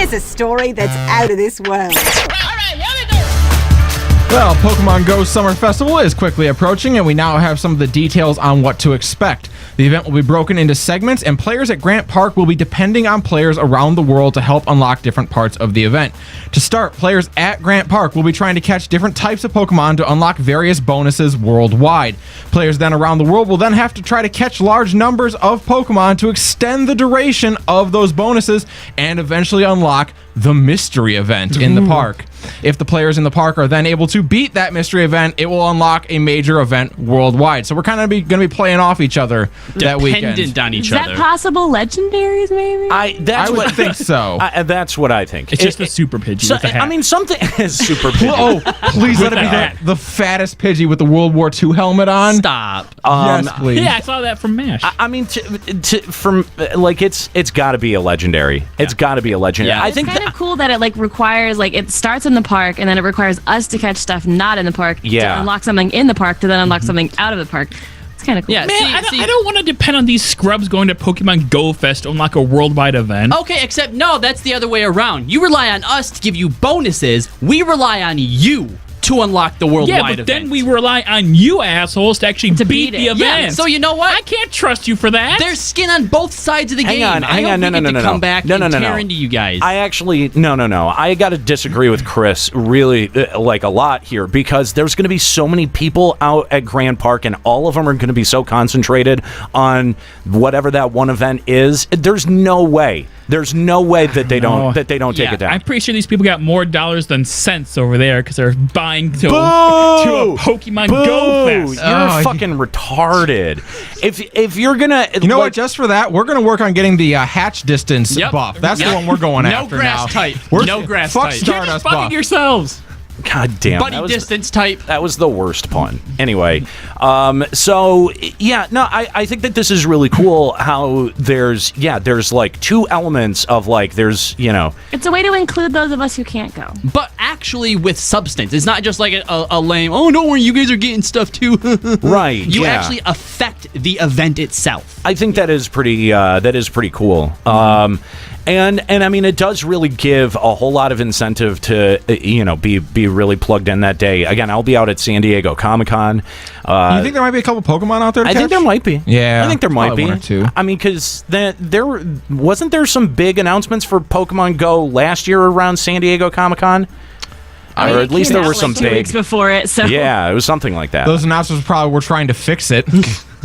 Here's a story that's out of this world. Well, Pokemon Go Summer Festival is quickly approaching, and we now have some of the details on what to expect. The event will be broken into segments, and players at Grant Park will be depending on players around the world to help unlock different parts of the event. To start, players at Grant Park will be trying to catch different types of Pokemon to unlock various bonuses worldwide. Players then around the world will then have to try to catch large numbers of Pokemon to extend the duration of those bonuses and eventually unlock the mystery event in the park. If the players in the park are then able to beat that mystery event, it will unlock a major event worldwide. So we're kind of going to be playing off each other that weekend. Dependent on each other. Is that possible legendaries, maybe? I would think so. That's what I think. It's just a super Pidgey with a hat. I mean, something is super Pidgey. Oh, please let it be the fattest Pidgey with the World War II helmet on. Stop. Yes, please. Yeah, I saw that from MASH. I mean, it's got to be a legendary. It's got to be a legendary. Yeah. I It's think kind of cool that it requires it starts in the park and then it requires us to catch stuff not in the park to unlock something in the park to then unlock something out of the park. It's kind of cool. Yeah, Man, I don't want to depend on these scrubs going to Pokemon Go Fest to unlock a worldwide event. Okay, except no, that's the other way around. You rely on us to give you bonuses. We rely on you to unlock the worldwide event. event. Then we rely on you assholes to actually beat the event. Yeah, so you know what? I can't trust you for that. There's skin on both sides of the game. Hang on, no. Come back and tear into you guys. I actually, no. I got to disagree with Chris really a lot here because there's going to be so many people out at Grand Park and all of them are going to be so concentrated on whatever that one event is. There's no way that they don't take it down. I'm pretty sure these people got more dollars than cents over there because they're buying to a Pokemon Go Fest. You're fucking retarded. If you're gonna, you know what? Just for that, we're gonna work on getting the hatch distance buff. That's the one we're going after now. No grass type. No grass type. You're just fucking yourselves. God damn. Buddy distance type. That was the worst pun. Anyway, so yeah, no, I think that this is really cool how there's two elements of there's, It's a way to include those of us who can't go. But actually with substance. It's not just like a lame, oh, don't worry, you guys are getting stuff too. Right. You actually affect the event itself. I think that is pretty cool. And I mean, it does really give a whole lot of incentive to be really plugged in that day. Again, I'll be out at San Diego Comic-Con. You think there might be a couple Pokemon out there to I catch? think there might be. Yeah, I think there might be. one or two. I mean, because there wasn't there some big announcements for Pokemon Go last year around San Diego Comic-Con? Or at least there were some 2 big. weeks before it. So Yeah, it was something like that. Those announcements probably were trying to fix it.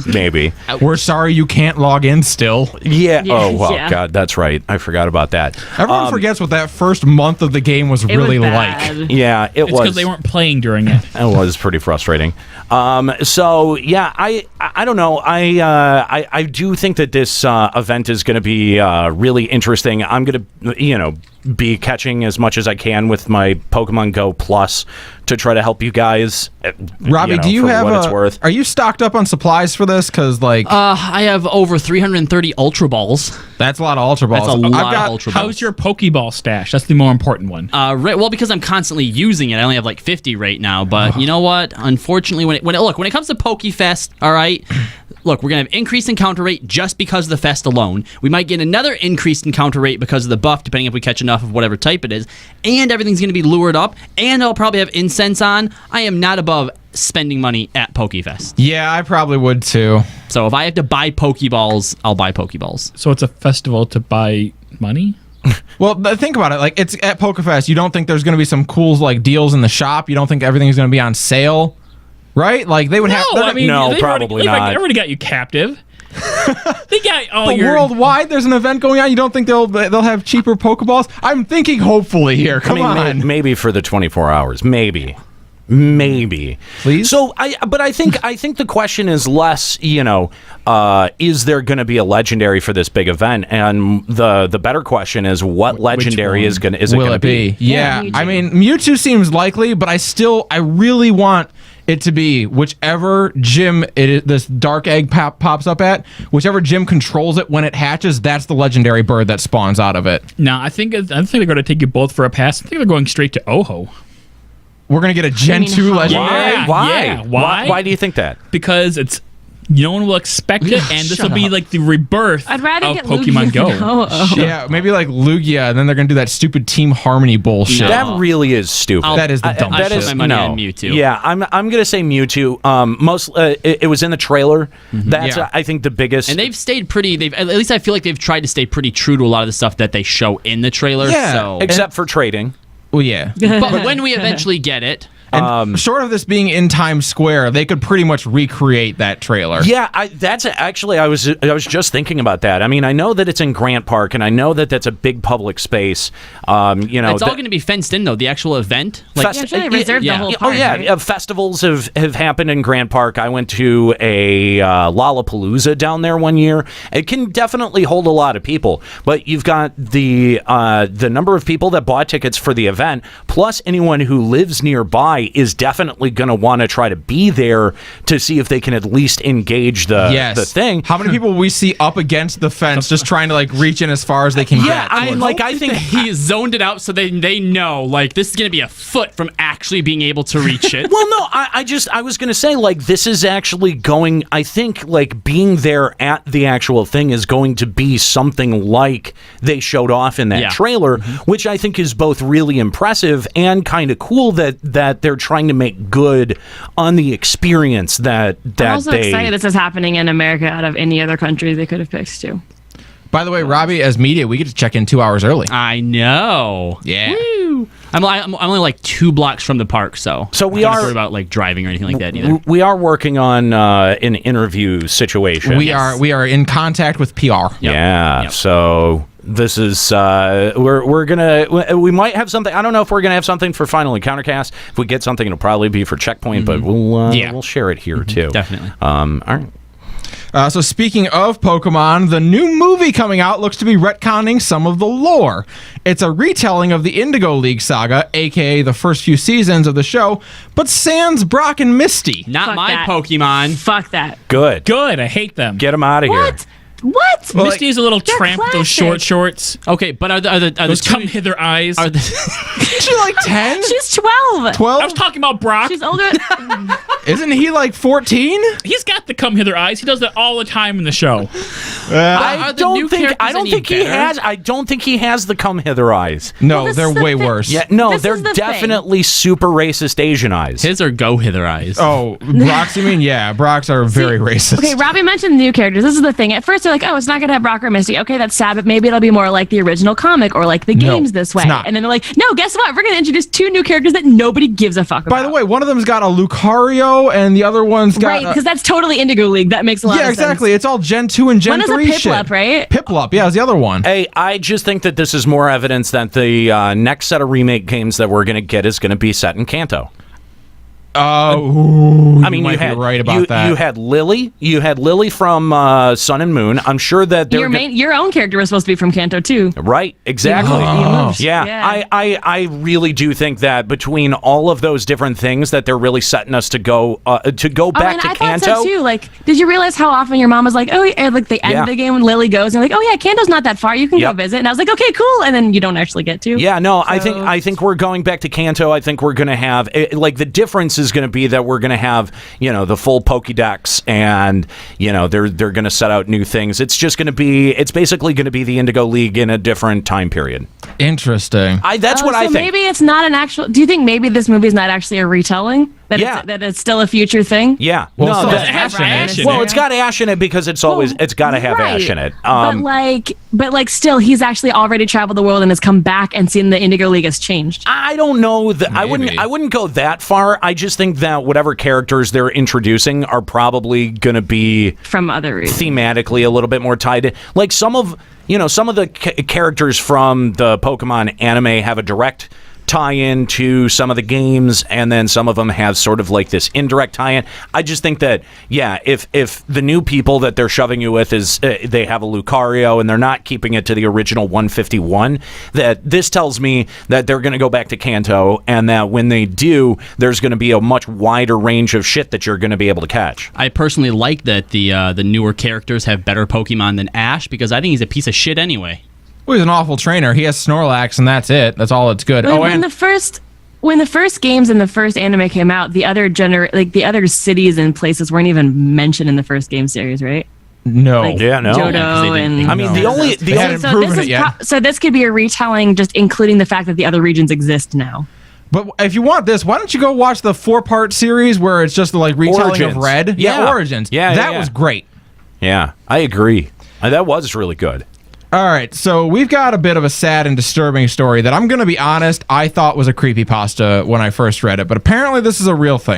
Maybe. We're sorry you can't log in still. Yeah. Oh, well, yeah. God, that's right. I forgot about that. Everyone forgets what that first month of the game was really like. Yeah, It's because they weren't playing during it. It was pretty frustrating. So yeah, I don't know. I do think that this event is going to be really interesting. I'm going to be catching as much as I can with my Pokemon Go Plus to try to help you guys. Robbie, do you for have what it's worth. Are you stocked up on supplies for this? Because I have over 330 Ultra Balls. that's a lot of Ultra Balls. That's a lot of Ultra Balls. How's your Pokeball stash? That's the more important one. Well, because I'm constantly using it, I only have 50 right now. But you know what? Unfortunately, when it comes to PokeFest, all right. Look, we're going to have increased encounter rate just because of the fest alone. We might get another increased encounter rate because of the buff, depending if we catch enough of whatever type it is. And everything's going to be lured up, and I'll probably have incense on. I am not above spending money at PokeFest. Yeah, I probably would too. So if I have to buy Pokeballs, I'll buy Pokeballs. So it's a festival to buy money? Well, think about it. It's at PokeFest. You don't think there's going to be some cool deals in the shop? You don't think everything's going to be on sale? Right? They would have... No, probably not. They already got you captive. They got all But worldwide, there's an event going on. You don't think they'll have cheaper Pokeballs? I'm thinking hopefully here. Come on. Maybe for the 24 hours. Maybe. Please. So I think the question is less, is there going to be a legendary for this big event? And the better question is what legendary is it going to be? Yeah. I mean, Mewtwo seems likely, but I really want it to be whichever gym this dark egg pops up at, whichever gym controls it when it hatches. That's the legendary bird that spawns out of it. No, I think they're going to take you both for a pass. I think they're going straight to Oho. We're gonna get a Gen 2 legendary. Yeah, Why? yeah. Why? Why do you think that? Because it's no one will expect it, and this will be like the rebirth I'd rather of get Pokemon Lugia Go. than Ho-Oh. Yeah, maybe like Lugia, and then they're gonna do that stupid Team Harmony bullshit. No. That really is stupid. That is the dumbest I put shit. my money on Mewtwo. Yeah, I'm gonna say Mewtwo. It was in the trailer. That's Yeah. I think the biggest. And they've stayed pretty. At least I feel like they've tried to stay pretty true to a lot of the stuff that they show in the trailer. Yeah. So. except for trading. Well, yeah. But when we eventually get it, And short of this being in Times Square, they could pretty much recreate that trailer. Yeah, that's actually I was just thinking about that. I mean, I know that it's in Grant Park, and I know that that's a big public space. it's all going to be fenced in though. The actual event, Yeah, I'm sure they reserved the whole park. right? Festivals have happened in Grant Park. I went to a Lollapalooza down there one year. It can definitely hold a lot of people, but you've got the number of people that bought tickets for the event, plus anyone who lives nearby is definitely going to want to try to be there to see if they can at least engage the thing. How many people we see up against the fence just trying to like reach in as far as they can Yeah, get? I mean, like I think he zoned it out so they know like this is going to be a foot from actually being able to reach it. Well, no, I was going to say, like, this is actually going, I think, like, being there at the actual thing is going to be something like they showed off in that trailer, which I think is both really impressive and kind of cool that they're trying to make good on the experience that I'm also excited this is happening in America out of any other country they could have picked too. By the way, Robbie, as media, we get to check in 2 hours early. I know. Yeah. Woo. I'm only like 2 blocks from the park, so we I don't have to are worry about like driving or anything like that either. We are working on an interview situation. We are in contact with PR. Yeah. Yep. So this is we might have something. I don't know if we're gonna have something for Final Encountercast. If we get something, it'll probably be for Checkpoint, but we'll share it here too. Definitely. All right. So speaking of Pokemon, the new movie coming out looks to be retconning some of the lore. It's a retelling of the Indigo League saga, aka the first few seasons of the show, but sans Brock and Misty. Not Fuck my that. Pokemon. Fuck that. Good. Good. I hate them. Get them out of here. What? Misty's a little they're tramp with those short classic. shorts. Okay, but are the Those two, come hither eyes. are the She like 10? She's 12. 12? I was talking about Brock. She's older. Isn't he like 14? He's got the come hither eyes. He does that all the time in the show. Are the new characters I don't any think he better? has. I don't think he has the come hither eyes. No, this they're is the way thing. worse. Yeah, no, This they're is the definitely super racist Asian eyes. his are go hither eyes. Oh, Brock's, you mean? Yeah, Brock's are very racist. Okay, Robbie mentioned new characters. This is the thing. At first, they're like, oh, it's not going to have Brock or Misty. Okay, that's sad, but maybe it'll be more like the original comic or like the games this way. it's not. And then they're like, no, guess what? We're going to introduce 2 new characters that nobody gives a fuck about. By the way, one of them's got a Lucario, and the other one's got right, because that's totally Indigo League. That makes a lot of yeah, sense. exactly. It's all Gen 2 and Gen One is a 3 shit. Piplup, right? Piplup, yeah, is the other one. Hey, I just think that this is more evidence that the next set of remake games that we're going to get is going to be set in Kanto. Oh, I mean, you might had, be right about that. You had Lily. You had Lily from Sun and Moon. I'm sure that they're Your own character was supposed to be from Kanto too. right. Exactly. Oh. Yeah. I really do think that between all of those different things that they're really setting us to go back and to I Kanto. thought so too. Like, did you realize how often your mom was like, "Oh, yeah," like the end Yeah. of the game when Lily goes, and you're like, "Oh yeah, Kanto's not that far. You can go Yep. visit." And I was like, "Okay, cool." And then you don't actually get to. Yeah, no, I think we're going back to Kanto. I think we're going to have like the difference is going to be that we're going to have the full Pokédex, and they're going to set out new things. It's just going to be basically going to be the Indigo League in a different time period. Interesting. That's what I think. Maybe it's not an actual. Do you think maybe this movie is not actually a retelling? That Yeah. that it's still a future thing. Yeah. Well, no, so that- it has Ash in well, it. it's got Ash in it because it's always it's got to have Ash in it. But still, he's actually already traveled the world and has come back and seen the Indigo League has changed. I don't know that I Maybe. wouldn't go that far. I just think that whatever characters they're introducing are probably going to be From other reasons. thematically a little bit more tied to, like some of the characters from the Pokemon anime have a direct tie-in to some of the games, and then some of them have sort of like this indirect tie-in. I just think that if the new people that they're shoving you with is they have a Lucario and they're not keeping it to the original 151, that this tells me that they're going to go back to Kanto, and that when they do, there's going to be a much wider range of shit that you're going to be able to catch. I personally like that the newer characters have better Pokemon than Ash because I think he's a piece of shit anyway. Well, he's an awful trainer. He has Snorlax, and that's it. That's all it's good. When and the first when the first games and the first anime came out, the other the other cities and places weren't even mentioned in the first game series, right? No. Like Yeah, no. Johto and I mean, the only hadn't proven it yet. so this could be a retelling, just including the fact that the other regions exist now. But if you want this, why don't you go watch the 4-part series where it's just like retelling Origins. of Red? Yeah. Origins. Yeah, that was great. Yeah, I agree. That was really good. All right, so we've got a bit of a sad and disturbing story that I'm going to be honest, I thought was a creepypasta when I first read it, but apparently this is a real thing.